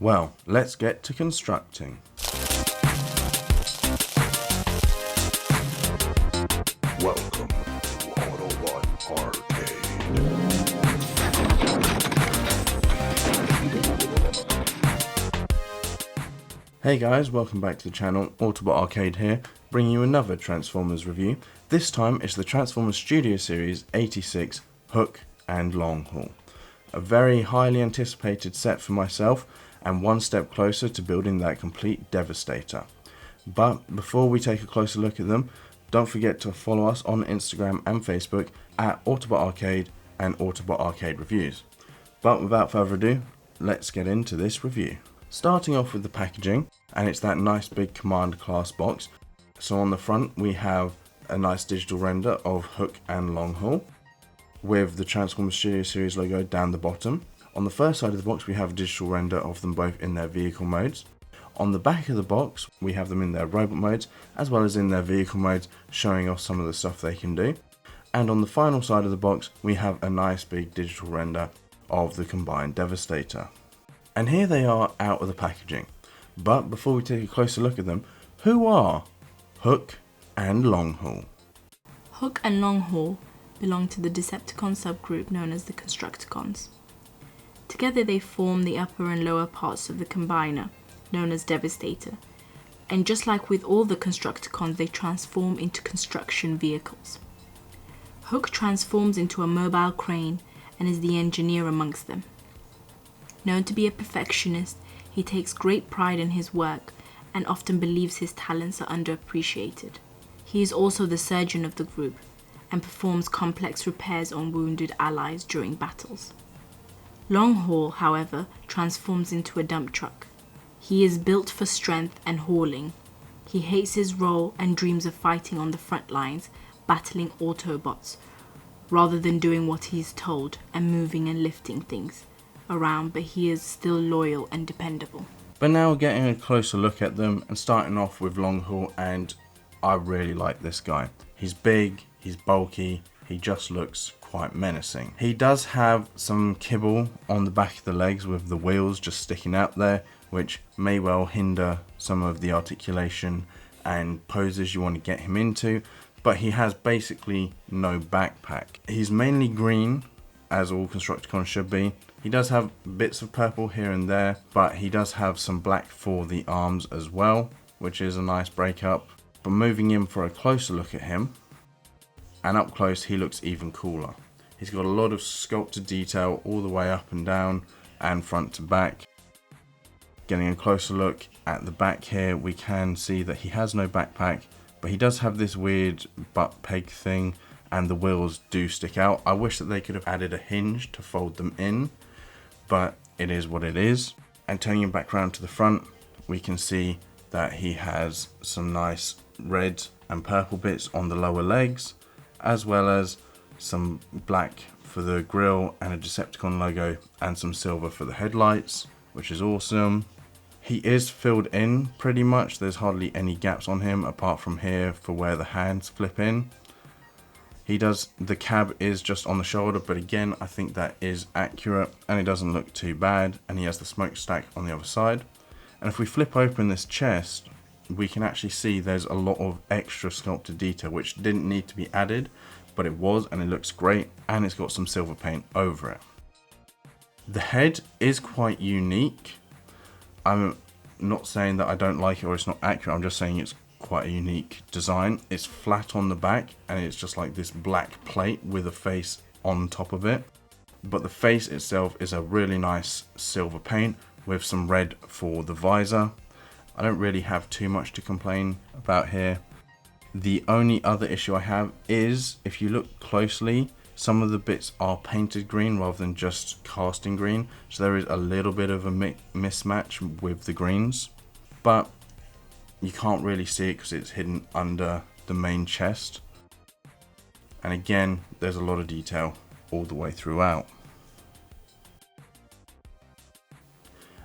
Well, let's get to constructing. Welcome to Autobot Arcade. Hey guys, welcome back to the channel. Autobot Arcade here, bringing you another Transformers review. This time it's the Transformers Studio Series 86 Hook and Long Haul. A very highly anticipated set for myself, and one step closer to building that complete Devastator. But before we take a closer look at them, don't forget to follow us on Instagram and Facebook at Autobot Arcade and Autobot Arcade Reviews. But without further ado, let's get into this review. Starting off with the packaging, and it's that nice big Command class box. So on the front we have a nice digital render of Hook and Long Haul, with the Transformers Studio Series logo down the bottom. On the first side of the box we have a digital render of them both in their vehicle modes. On the back of the box we have them in their robot modes as well as in their vehicle modes, showing off some of the stuff they can do. And on the final side of the box we have a nice big digital render of the combined Devastator. And here they are out of the packaging. But before we take a closer look at them, who are Hook and Long Haul? Hook and Long Haul belong to the Decepticon subgroup known as the Constructicons. Together they form the upper and lower parts of the combiner, known as Devastator, and just like with all the Constructicons, they transform into construction vehicles. Hook transforms into a mobile crane and is the engineer amongst them. Known to be a perfectionist, he takes great pride in his work and often believes his talents are underappreciated. He is also the surgeon of the group and performs complex repairs on wounded allies during battles. Long Haul, however, transforms into a dump truck. He is built for strength and hauling. He hates his role and dreams of fighting on the front lines, battling Autobots, rather than doing what he is told and moving and lifting things around, but he is still loyal and dependable. But now we're getting a closer look at them, and starting off with Long Haul, and I really like this guy. He's big, he's bulky, he just looks quite menacing. He does have some kibble on the back of the legs with the wheels just sticking out there, which may well hinder some of the articulation and poses you want to get him into, but he has basically no backpack. He's mainly green, as all Constructicons should be. He does have bits of purple here and there, but he does have some black for the arms as well, which is a nice breakup. But moving in for a closer look at him, and up close he looks even cooler. He's got a lot of sculpted detail all the way up and down and front to back. Getting a closer look at the back here, we can see that he has no backpack, but he does have this weird butt peg thing, and the wheels do stick out. I wish that they could have added a hinge to fold them in, but it is what it is. And turning him back around to the front, we can see that he has some nice red and purple bits on the lower legs, as well as some black for the grille and a Decepticon logo, and some silver for the headlights, which is awesome. He is filled in pretty much. There's hardly any gaps on him apart from here for where the hands flip in. The cab is just on the shoulder, but again I think that is accurate and it doesn't look too bad, and he has the smokestack on the other side. And if we flip open this chest, we can actually see there's a lot of extra sculpted detail which didn't need to be added, but it was, and it looks great, and it's got some silver paint over it. The head is quite unique. I'm not saying that I don't like it or it's not accurate, I'm just saying it's quite a unique design. It's flat on the back and it's just like this black plate with a face on top of it, but the face itself is a really nice silver paint with some red for the visor. I don't really have too much to complain about here. The only other issue I have is, if you look closely, some of the bits are painted green rather than just casting green, so there is a little bit of a mismatch with the greens, but you can't really see it because it's hidden under the main chest. And again, there's a lot of detail all the way throughout.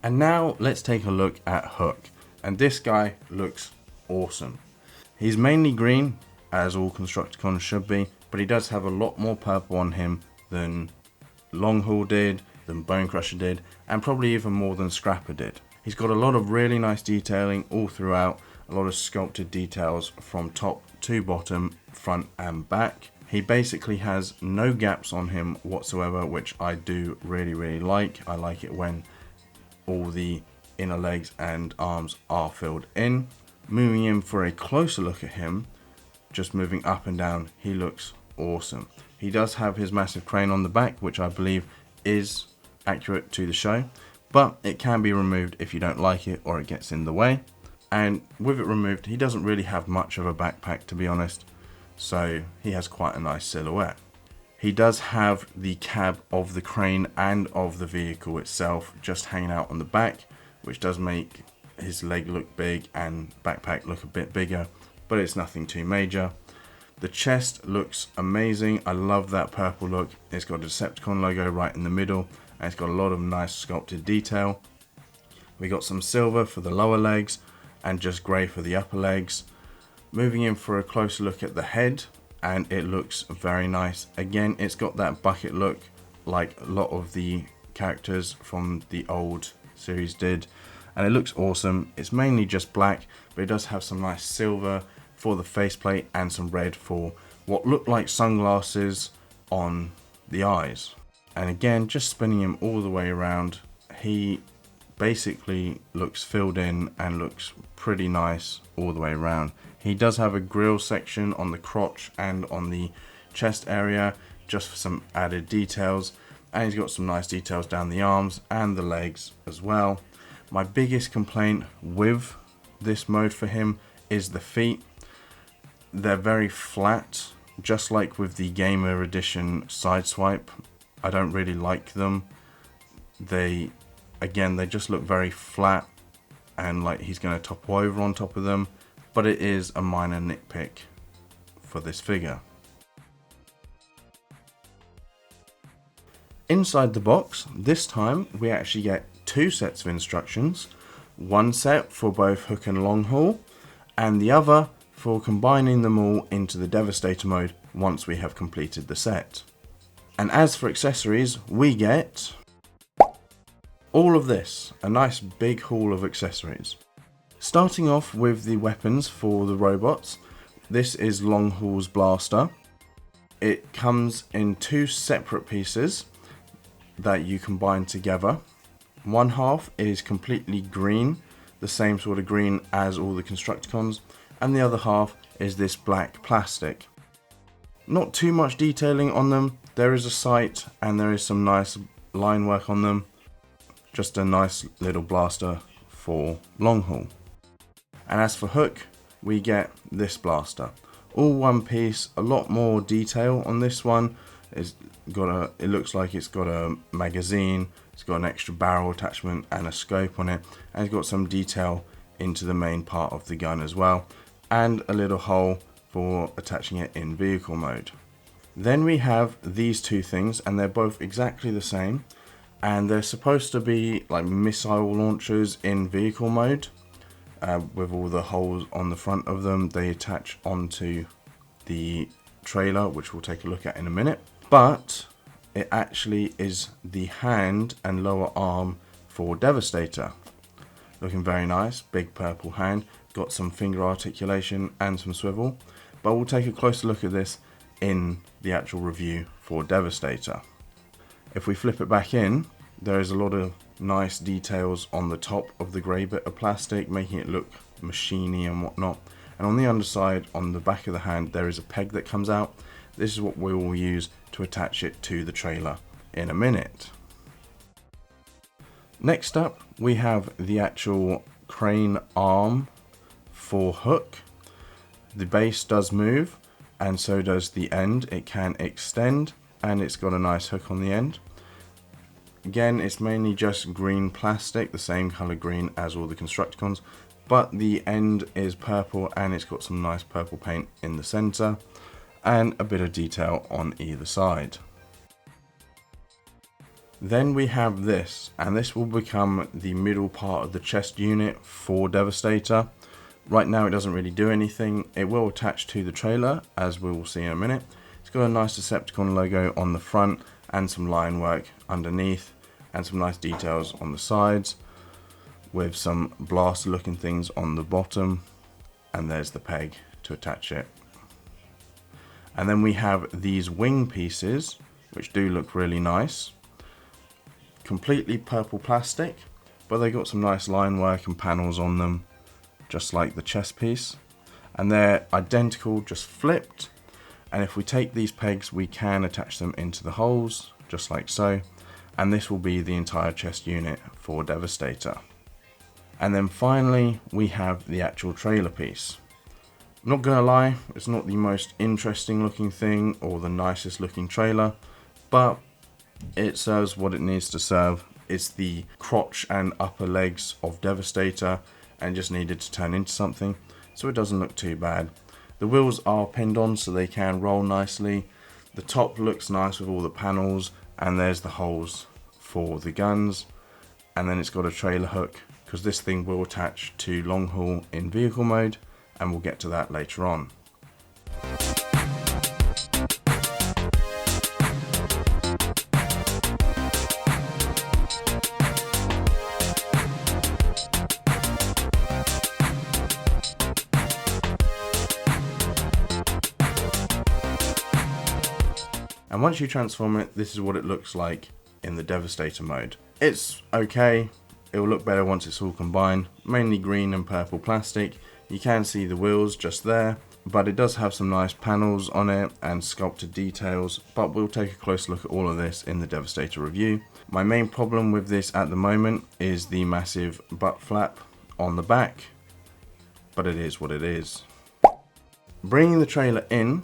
And now let's take a look at Hook, and this guy looks awesome. He's mainly green, as all Constructicons should be, but he does have a lot more purple on him than Long Haul did, than Bone Crusher did, and probably even more than Scrapper did. He's got a lot of really nice detailing all throughout, a lot of sculpted details from top to bottom, front and back. He basically has no gaps on him whatsoever, which I do really like. I like it when all the inner legs and arms are filled in. Moving in for a closer look at him, just moving up and down, he looks awesome. He does have his massive crane on the back, which I believe is accurate to the show, but it can be removed if you don't like it or it gets in the way. And with it removed, he doesn't really have much of a backpack, to be honest, so he has quite a nice silhouette. He does have the cab of the crane and of the vehicle itself just hanging out on the back, which does make his leg look big and backpack look a bit bigger, but it's nothing too major. The chest looks amazing. I love that purple look. It's got a Decepticon logo right in the middle, and it's got a lot of nice sculpted detail. We got some silver for the lower legs and just grey for the upper legs. Moving in for a closer look at the head, and it looks very nice. Again, it's got that bucket look like a lot of the characters from the old series did, and it looks awesome. It's mainly just black, but it does have some nice silver for the faceplate and some red for what look like sunglasses on the eyes. And again, just spinning him all the way around, he basically looks filled in and looks pretty nice all the way around. He does have a grill section on the crotch and on the chest area just for some added details, and he's got some nice details down the arms and the legs as well. My biggest complaint with this mode for him is the feet. They're very flat, just like with the Gamer Edition Sideswipe. I don't really like them. They just look very flat and like he's going to topple over on top of them, but it is a minor nitpick for this figure. Inside the box, this time we actually get two sets of instructions. One set for both hook and long haul, and the other for combining them all into the Devastator mode once we have completed the set. And as for accessories, we get all of this, a nice big haul of accessories. Starting off with the weapons for the robots, this is Longhaul's blaster. It comes in two separate pieces that you combine together. One half is completely green, the same sort of green as all the Constructicons, and the other half is this black plastic. Not too much detailing on them. There is a sight and there is some nice line work on them. Just a nice little blaster for long haul. And as for hook, we get this blaster. All one piece, a lot more detail on this one. It looks like it's got a magazine, it's got an extra barrel attachment and a scope on it, and it's got some detail into the main part of the gun as well, and a little hole for attaching it in vehicle mode. Then we have these two things, and they're both exactly the same, and they're supposed to be like missile launchers in vehicle mode, with all the holes on the front of them. They attach onto the trailer, which we'll take a look at in a minute, but it actually is the hand and lower arm for Devastator. Looking very nice, big purple hand, got some finger articulation and some swivel, but we'll take a closer look at this in the actual review for Devastator. If we flip it back in, there is a lot of nice details on the top of the grey bit of plastic, making it look machiny and whatnot. And on the underside, on the back of the hand, there is a peg that comes out. This is what we will use to attach it to the trailer in a minute. Next up, we have the actual crane arm for hook. The base does move, and so does the end. It can extend, and it's got a nice hook on the end. Again, it's mainly just green plastic, the same colour green as all the Constructicons, but the end is purple and it's got some nice purple paint in the centre and a bit of detail on either side. Then we have this, and this will become the middle part of the chest unit for Devastator. Right now it doesn't really do anything. It will attach to the trailer, as we will see in a minute. It's got a nice Decepticon logo on the front and some line work underneath, and some nice details on the sides with some blaster looking things on the bottom, and there's the peg to attach it. And then we have these wing pieces which do look really nice, completely purple plastic, but they got some nice line work and panels on them just like the chest piece, and they're identical, just flipped. And if we take these pegs, we can attach them into the holes just like so, and this will be the entire chest unit for Devastator. And then finally we have the actual trailer piece. I'm not gonna lie, it's not the most interesting looking thing or the nicest looking trailer, but it serves what it needs to serve. It's the crotch and upper legs of Devastator and just needed to turn into something, so it doesn't look too bad. The wheels are pinned on so they can roll nicely. The top looks nice with all the panels, and there's the holes for the guns. And then it's got a trailer hook, because this thing will attach to long haul in vehicle mode, and we'll get to that later on. And once you transform it, this is what it looks like in the Devastator mode. It's okay, it will look better once it's all combined, mainly green and purple plastic. You can see the wheels just there, but it does have some nice panels on it and sculpted details, but we'll take a close look at all of this in the Devastator review. My main problem with this at the moment is the massive butt flap on the back, but it is what it is. Bringing the trailer in,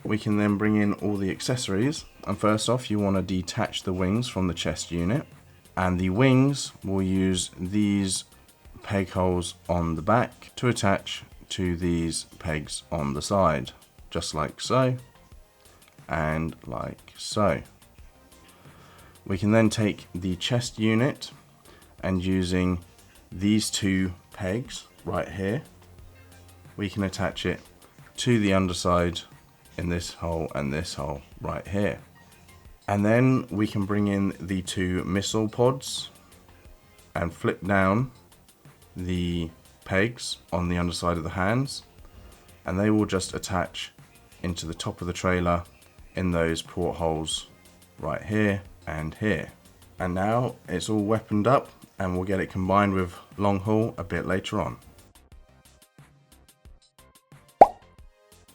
we can then bring in all the accessories, and first off you want to detach the wings from the chest unit, and the wings will use these peg holes on the back to attach to these pegs on the side, just like so and like so. We can then take the chest unit and using these two pegs right here, we can attach it to the underside in this hole and this hole right here. And then we can bring in the two missile pods and flip down the pegs on the underside of the hands, and they will just attach into the top of the trailer in those portholes right here and here. And now it's all weaponed up, and we'll get it combined with long haul a bit later on.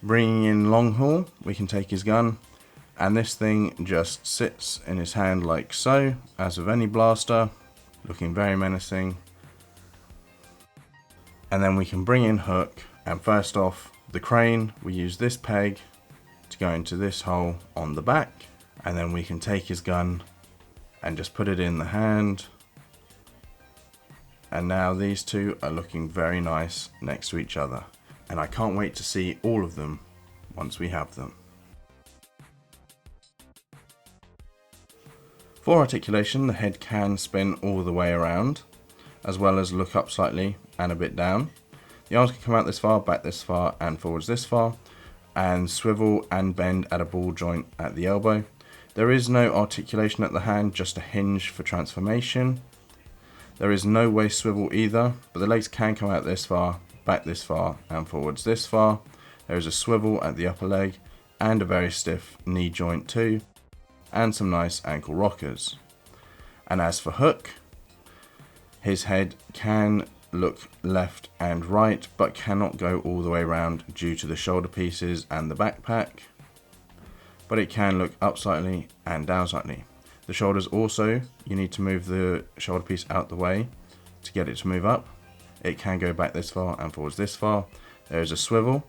Bringing in long haul, we can take his gun, and this thing just sits in his hand like so, as with any blaster, looking very menacing. And then we can bring in hook, and first off the crane, we use this peg to go into this hole on the back, and then we can take his gun and just put it in the hand. And now these two are looking very nice next to each other, and I can't wait to see all of them once we have them. For articulation, the head can spin all the way around, as well as look up slightly and a bit down. The arms can come out this far, back this far, and forwards this far, and swivel and bend at a ball joint at the elbow. There is no articulation at the hand, just a hinge for transformation. There is no waist swivel either, but the legs can come out this far, back this far, and forwards this far. There is a swivel at the upper leg, and a very stiff knee joint too, and some nice ankle rockers. And as for hook, his head can look left and right, but cannot go all the way around due to the shoulder pieces and the backpack, but it can look up slightly and down slightly. The shoulders also, you need to move the shoulder piece out the way to get it to move up. It can go back this far and forwards this far. There is a swivel,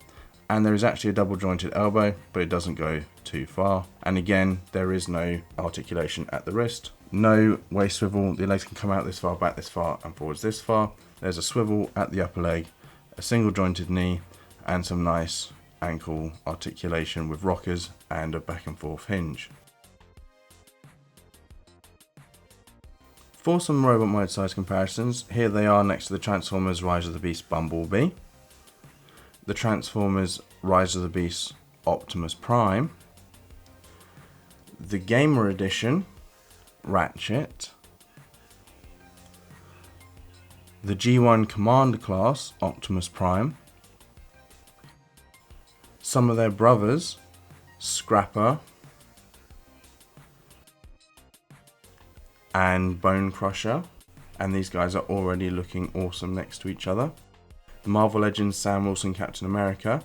and there is actually a double jointed elbow, but it doesn't go too far. And again, there is no articulation at the wrist. No waist swivel, the legs can come out this far, back this far, and forwards this far. There's a swivel at the upper leg, a single jointed knee, and some nice ankle articulation with rockers and a back and forth hinge. For some robot mode size comparisons, here they are next to the Transformers Rise of the Beast Bumblebee, the Transformers Rise of the Beast Optimus Prime, the Gamer Edition Ratchet, the G1 Commander class Optimus Prime, some of their brothers, Scrapper and Bone Crusher, and these guys are already looking awesome next to each other. The Marvel Legends Sam Wilson Captain America,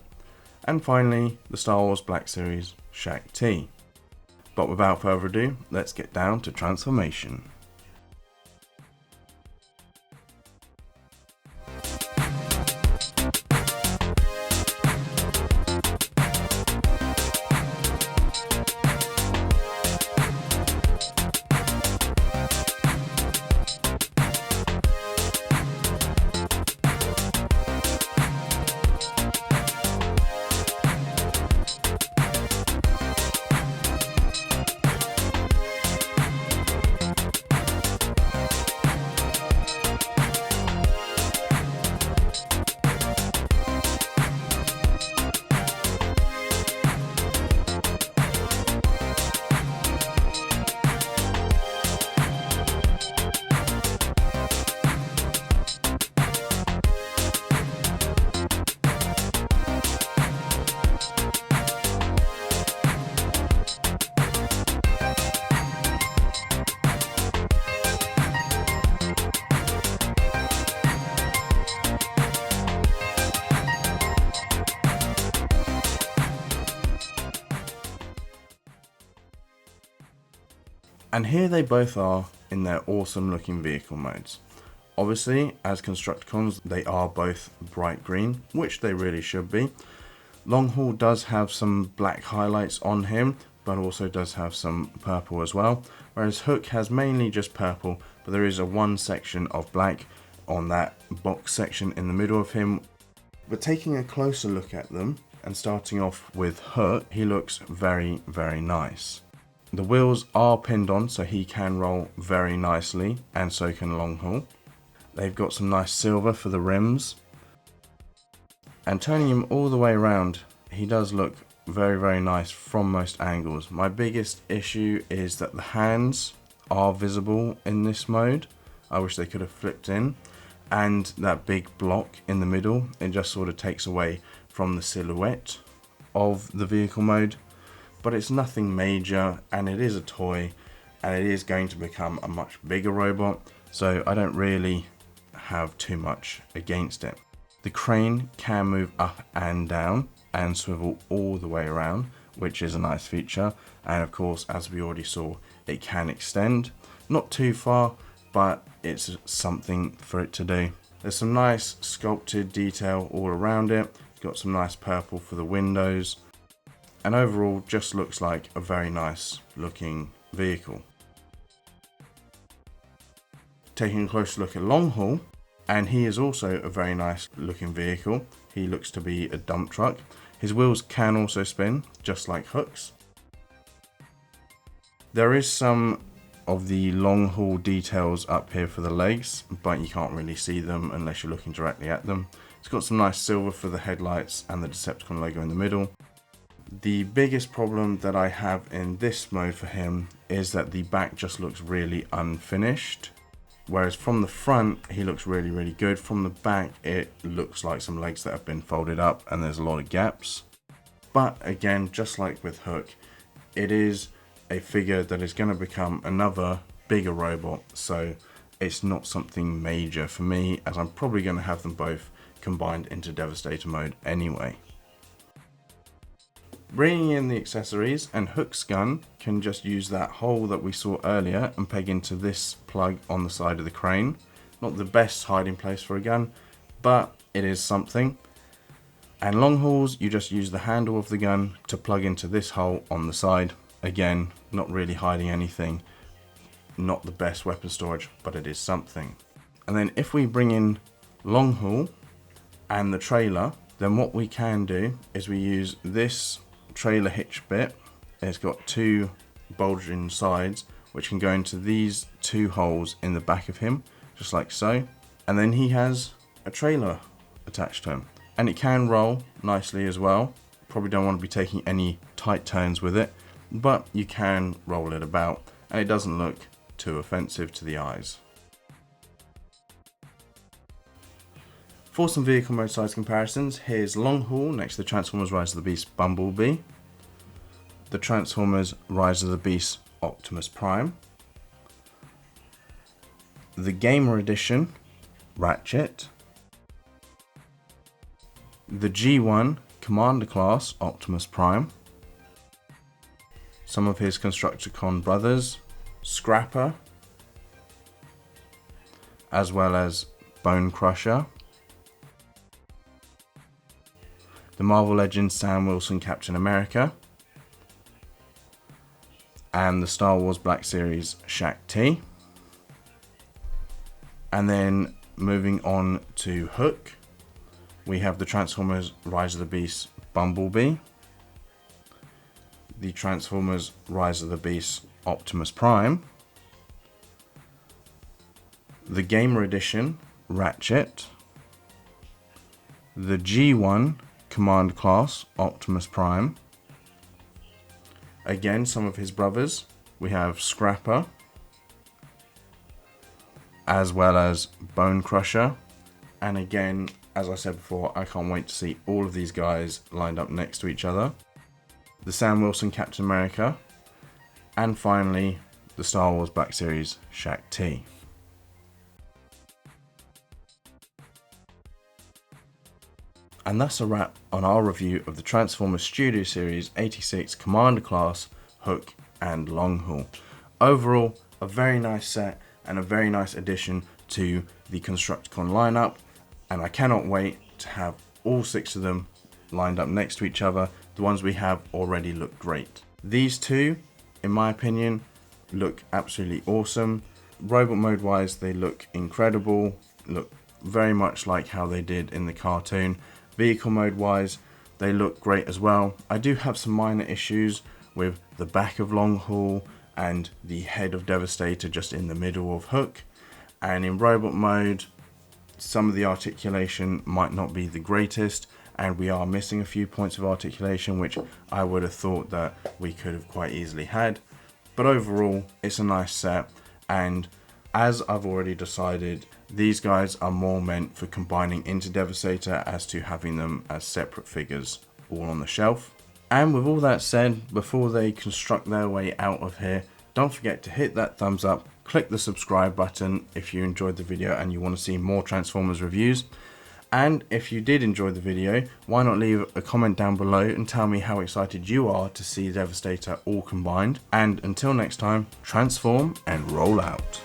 and finally the Star Wars Black Series Shaq T. But without further ado, let's get down to transformation. And here they both are in their awesome looking vehicle modes. Obviously, as Constructicons, they are both bright green, which they really should be. Longhaul does have some black highlights on him, but also does have some purple as well. Whereas Hook has mainly just purple, but there is one section of black on that box section in the middle of him. But taking a closer look at them, and starting off with Hook, he looks very, very nice. The wheels are pinned on, so he can roll very nicely, and so can Longhaul. They've got some nice silver for the rims. And turning him all the way around, he does look very, very nice from most angles. My biggest issue is that the hands are visible in this mode. I wish they could have flipped in. And that big block in the middle, it just sort of takes away from the silhouette of the vehicle mode. But it's nothing major, and it is a toy, and it is going to become a much bigger robot, so I don't really have too much against it. The crane can move up and down and swivel all the way around, which is a nice feature, and of course, as we already saw, it can extend. Not too far, but it's something for it to do. There's some nice sculpted detail all around it. Got some nice purple for the windows. And overall just looks like a very nice looking vehicle. Taking a closer look at Longhaul, and he is also a very nice looking vehicle. He looks to be a dump truck. His wheels can also spin, just like Hook's. There is some of the Longhaul details up here for the legs, but you can't really see them unless you're looking directly at them. It's got some nice silver for the headlights and the Decepticon logo in the middle. The biggest problem that I have in this mode for him is that the back just looks really unfinished. Whereas from the front, he looks really, really good. From the back, it looks like some legs that have been folded up and there's a lot of gaps. But again, just like with Hook, it is a figure that is going to become another bigger robot. So it's not something major for me, as I'm probably going to have them both combined into Devastator mode anyway. Bringing in the accessories, and Hook's gun can just use that hole that we saw earlier and peg into this plug on the side of the crane. Not the best hiding place for a gun, but it is something. And Longhaul's, you just use the handle of the gun to plug into this hole on the side. Again, not really hiding anything. Not the best weapon storage, but it is something. And then if we bring in Longhaul and the trailer, then what we can do is we use this trailer hitch bit. It's got two bulging sides which can go into these two holes in the back of him, just like so. And then he has a trailer attached to him, and it can roll nicely as well. Probably don't want to be taking any tight turns with it, but you can roll it about and it doesn't look too offensive to the eyes. For some vehicle mode size comparisons, here's Long Haul next to the Transformers Rise of the Beast Bumblebee, the Transformers Rise of the Beast Optimus Prime, the Gamer Edition Ratchet, the G1 Commander Class Optimus Prime, some of his Constructicon brothers, Scrapper, as well as Bone Crusher, the Marvel Legends Sam Wilson Captain America, and the Star Wars Black Series Shaq T. And then moving on to Hook, we have the Transformers Rise of the Beast Bumblebee, the Transformers Rise of the Beast Optimus Prime, the Gamer Edition Ratchet, the G1 Command Class Optimus Prime, again some of his brothers, we have Scrapper, as well as Bone Crusher, and again, as I said before, I can't wait to see all of these guys lined up next to each other, the Sam Wilson Captain America, and finally the Star Wars Black Series Shaq T. And that's a wrap on our review of the Transformers Studio Series 86 Commander Class, Hook and Long Haul. Overall, a very nice set and a very nice addition to the Constructicon lineup, and I cannot wait to have all 6 of them lined up next to each other. The ones we have already look great. These two, in my opinion, look absolutely awesome. Robot mode wise, they look incredible, look very much like how they did in the cartoon. Vehicle mode wise, they look great as well. I do have some minor issues with the back of Long Haul and the head of Devastator just in the middle of Hook. And in robot mode, some of the articulation might not be the greatest, and we are missing a few points of articulation which I would have thought that we could have quite easily had. But overall, it's a nice set, and as I've already decided, these guys are more meant for combining into Devastator as to having them as separate figures all on the shelf. And with all that said, before they construct their way out of here, don't forget to hit that thumbs up, click the subscribe button if you enjoyed the video and you want to see more Transformers reviews. And if you did enjoy the video, why not leave a comment down below and tell me how excited you are to see Devastator all combined. And until next time, transform and roll out.